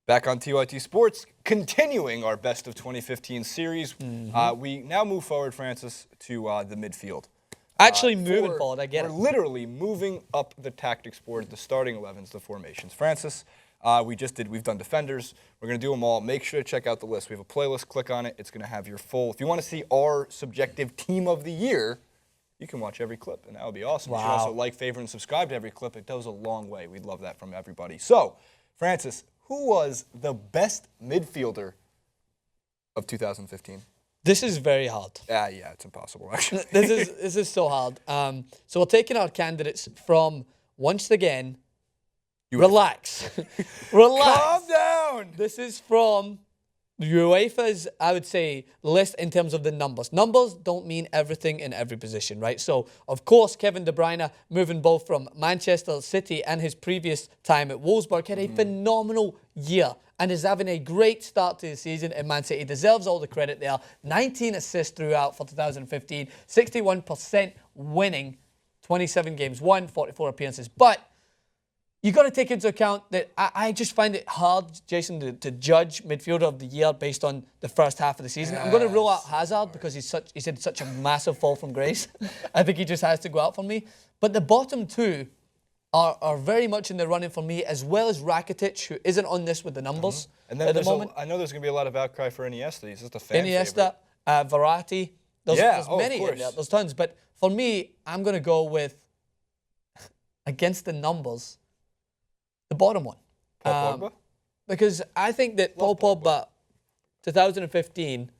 Back on TYT Sports, continuing our Best of 2015 series. We now move forward, Francis, to the midfield. Actually moving forward, I get it. We're literally moving up the tactics board, the starting 11s, the formations. Francis, we've done defenders. We're going to do them all. Make sure to check out the list. We have a playlist. Click on it. It's going to have your full. If you want to see our subjective team of the year, you can watch every clip, and that would be awesome. Wow. You should also like, favorite, and subscribe to every clip. It goes a long way. We'd love that from everybody. So, Francis, who was the best midfielder of 2015? This is very hard. Yeah, it's impossible, actually. This is so hard. So we're taking our candidates from, once again, relax. Relax. Calm down. This is from UEFA's, I would say, list in terms of the numbers. Numbers don't mean everything in every position, right? So, of course, Kevin De Bruyne, moving both from Manchester City and his previous time at Wolfsburg, had a phenomenal year and is having a great start to the season in Man City. Deserves all the credit there. 19 assists throughout for 2015, 61% winning, 27 games won, 44 appearances. But you got to take into account that I just find it hard, Jason, to judge midfielder of the year based on the first half of the season. I'm going to rule out Hazard because he's had such a massive fall from grace. I think he just has to go out for me. But the bottom two are very much in the running for me, as well as Rakitic, who isn't on this with the numbers And then at the moment. I know there's going to be a lot of outcry for Iniesta. He's just a fan Iniesta, Verratti. There's many in there. There's tons. But for me, I'm going to go with, against the numbers, the bottom one. Paul Pogba? Because I think that Paul Pogba, 2015,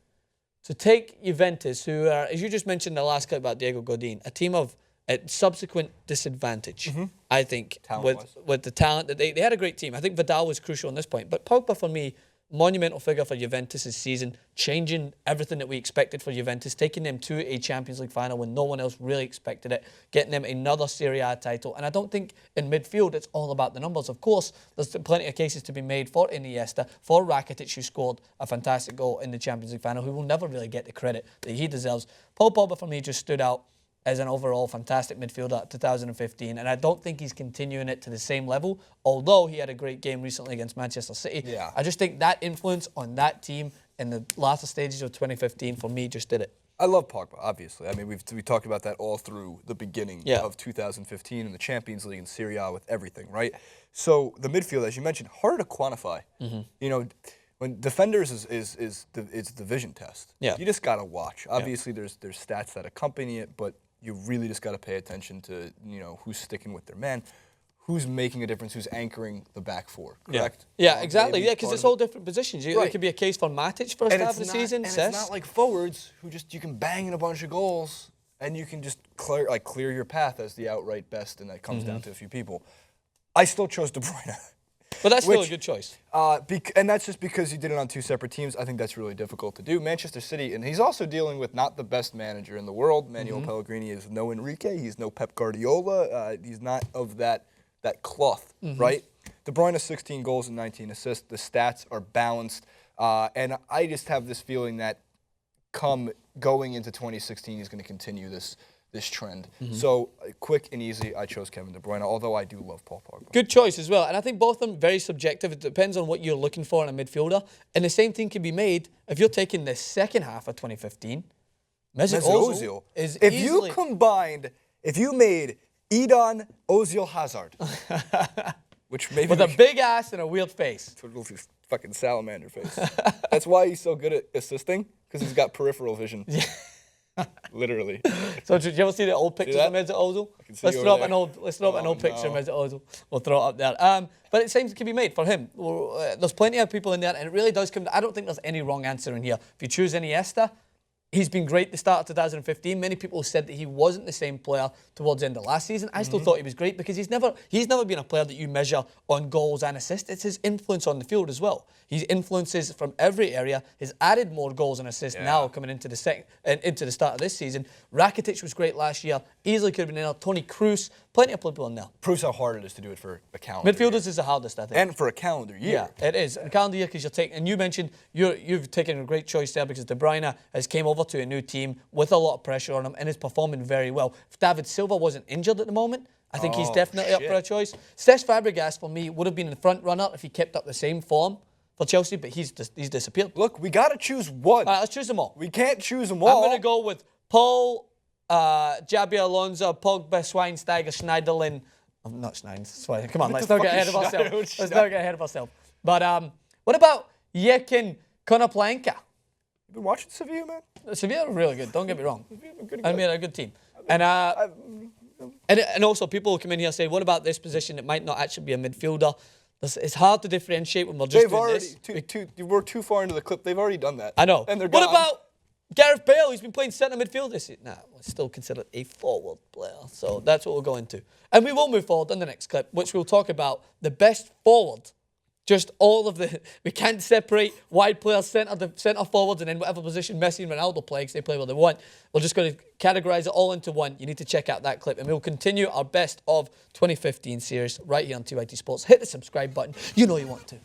to take Juventus, who are, as you just mentioned in the last clip about Diego Godin, a team of subsequent disadvantage, I think, with the talent that they had a great team. I think Vidal was crucial on this point. But Pogba, for me, monumental figure for Juventus this season, changing everything that we expected for Juventus, taking them to a Champions League final when no one else really expected it, getting them another Serie A title. And I don't think in midfield it's all about the numbers. Of course, there's plenty of cases to be made for Iniesta, for Rakitic, who scored a fantastic goal in the Champions League final, who will never really get the credit that he deserves. Paul Pogba, for me, just stood out as an overall fantastic midfielder 2015, and I don't think he's continuing it to the same level, although he had a great game recently against Manchester City. Yeah. I just think that influence on that team in the latter stages of 2015, for me, just did it. I love Pogba, obviously. I mean, we talked about that all through the beginning of 2015 in the Champions League and Serie A with everything, right? So the midfield, as you mentioned, hard to quantify. You know, when defenders is the vision test. Yeah. You just got to watch. Obviously, there's stats that accompany it, but you really just got to pay attention to, who's sticking with their man, who's making a difference, who's anchoring the back four, correct? Yeah, exactly. Yeah, because it's all different positions. There could be a case for Matic first half of the season. And it's not like forwards who you can bang in a bunch of goals and you can just clear your path as the outright best, and that comes down to a few people. I still chose De Bruyne. But that's still a good choice. And that's just because you did it on two separate teams. I think that's really difficult to do. Manchester City, and he's also dealing with not the best manager in the world. Manuel Pellegrini is no Enrique. He's no Pep Guardiola. He's not of that cloth, right? De Bruyne, 16 goals and 19 assists. The stats are balanced. And I just have this feeling that going into 2016, he's going to continue this trend. So, quick and easy, I chose Kevin De Bruyne, although I do love Paul Pogba. Good choice as well. And I think both of them very subjective. It depends on what you're looking for in a midfielder. And the same thing can be made if you're taking the second half of 2015. Mesut Ozil is if you made Eden Ozil Hazard, which maybe with a big ass and a weird face. Fucking salamander face. That's why he's so good at assisting, because he's got peripheral vision. Literally. So did you ever see the old pictures of Mesut Ozil? Let's throw up an old picture of Mesut Ozil. We'll throw it up there. But it seems it can be made for him. There's plenty of people in there, and it really does come. I don't think there's any wrong answer in here. If you choose Iniesta, he's been great at the start of 2015. Many people said that he wasn't the same player towards the end of last season. I still thought he was great because he's never been a player that you measure on goals and assists. It's his influence on the field as well. His influences from every area. He's added more goals and assists now coming into the start of this season. Rakitic was great last year. Easily could have been in there. Toni Kroos, plenty of people in there. Proves how hard it is to do it for a calendar Midfielders year. is the hardest, I think. And for a calendar year. Yeah, it is. A calendar year because you're taking, and you mentioned you've taken a great choice there because De Bruyne has came over to a new team with a lot of pressure on him and is performing very well. If David Silva wasn't injured at the moment, I think he's definitely up for a choice. Cesc Fabregas, for me, would have been the front runner if he kept up the same form for Chelsea, but he's disappeared. Look, we got to choose one. All right, let's choose them all. We can't choose them all. I'm going to go with Paul, Jabi Alonso, Pogba, Schweinsteiger, Schneiderlin. Not Schneiderlin. Come on, let's not get ahead of ourselves. Let's not get ahead of ourselves. But what about Yekin Konoplanka? You been watching Sevilla, man? Sevilla are really good. Don't get me wrong. Good. I mean, a good team. And also, people will come in here and say, what about this position? It might not actually be a midfielder. It's hard to differentiate when we're just doing this. We're too far into the clip. They've already done that. I know. And they're what gone. about Gareth Bale? He's been playing centre midfield this year. Nah, we're still considered a forward player. So that's what we'll go into. And we will move forward on the next clip, which we'll talk about the best forward. Just all of the... We can't separate wide players, centre forwards, and then whatever position Messi and Ronaldo play, because they play what they want. We're just going to categorise it all into one. You need to check out that clip. And we'll continue our best of 2015 series right here on TYT Sports. Hit the subscribe button. You know you want to.